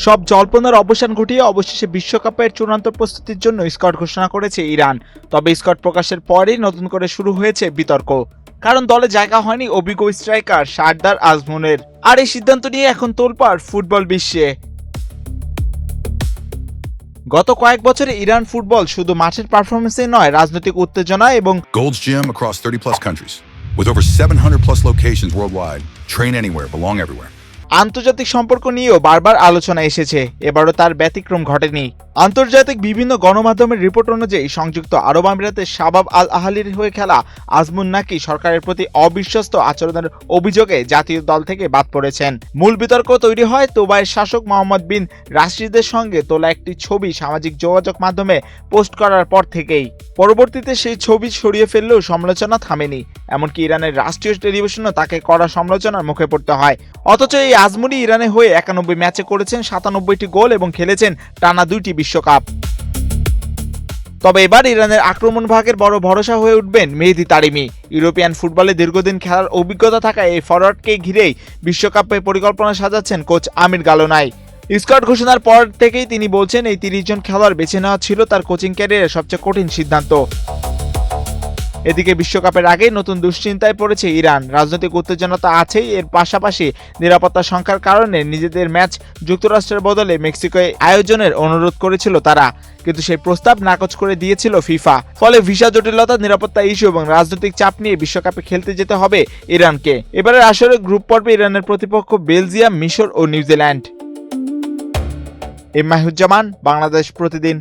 সব জল্পনার অবসান ঘটিয়ে অবশেষে বিশ্বকাপের চূড়ান্ত প্রস্তুতির জন্য স্কোয়াড ঘোষণা করেছে ইরান। তবে স্কোয়াড প্রকাশের পরেই নতুন করে শুরু হয়েছে বিতর্ক, কারণ দলে জায়গা হয়নি অভিজ্ঞ স্ট্রাইকার সারদার আজমুনের। আর এই সিদ্ধান্ত নিয়ে এখন তোলপাড় ফুটবল বিশ্বে। গত কয়েক বছরে ইরান ফুটবল শুধু মাঠের পারফরমেন্সে নয়, রাজনৈতিক উত্তেজনা এবং Gold's Gym across 30 plus countries. With over 700 plus locations worldwide. Train anywhere, belong everywhere. আন্তর্জাতিক সম্পর্ক নিয়েও বারবার আলোচনা এসেছে। এবারও তার ব্যতিক্রম ঘটেনি। আন্তর্জাতিক বিভিন্ন গণমাধ্যমের রিপোর্ট অনুযায়ী সংযুক্ত আরব আমিরাতের শাবাব আল আহলির হয়ে খেলা আজমুন নাকি সরকারের প্রতি অবিশ্বস্ত আচরণের অভিযোগে জাতীয় দল থেকে বাদ পড়েছেন। মূল বিতর্ক তৈরি হয় দুবাইয়ের শাসক মোহাম্মদ বিন রাশিদের সঙ্গে তোলা একটি ছবি সামাজিক যোগাযোগ মাধ্যমে পোস্ট করার পর থেকেই। পরবর্তীতে সেই ছবি সরিয়ে ফেললেও সমালোচনা থামেনি। এমনকি ইরানের রাষ্ট্রীয় টেলিভিশনও তাকে কড়া সমালোচনার মুখে পড়তে হয়। অথচ এই আজমুনি ইরানের হয়ে 91 ম্যাচে করেছেন 97টি গোল এবং খেলেছেন টানা 2টি বিশ্বকাপ। তবে এবার ইরানের আক্রমণ ভাগের বড় ভরসা হয়ে উঠবেন মেহেদী তারিমি। ইউরোপিয়ান ফুটবলে দীর্ঘদিন খেলার অভিজ্ঞতা থাকা এই ফরওয়ার্ডকে ঘিরেই বিশ্বকাপে পরিকল্পনা সাজাচ্ছেন কোচ আমির গালোনাই। স্কোয়াড ঘোষণার পর থেকেই তিনি বলছেন, এই 30 জন খেলোয়াড় বেছে নেওয়া ছিল তার কোচিং ক্যারিয়ারের সবচেয়ে কঠিন সিদ্ধান্ত। এদিকে বিশ্বকাপের আগেই নতুন দুশ্চিন্তায় পড়েছে ইরান। রাজনৈতিক উত্তেজনা তো আছেই, এর পাশাপাশি নিরাপত্তার সংখ্যার কারণে নিজেদের ম্যাচ যুক্তরাষ্ট্রের বদলে মেক্সিকোয় আয়োজনের অনুরোধ করেছিল তারা, কিন্তু সেই প্রস্তাব নাকচ করে দিয়েছিল ফিফা। ফলে ভিসা জটিলতা, নিরাপত্তা ইস্যু এবং রাজনৈতিক চাপ নিয়ে বিশ্বকাপে খেলতে যেতে হবে ইরানকে। এবারের আসরে গ্রুপ পর্বে ইরানের প্রতিপক্ষ বেলজিয়াম, মিশর ও নিউজিল্যান্ড। মাহিউজ্জামান, বাংলাদেশ প্রতিদিন।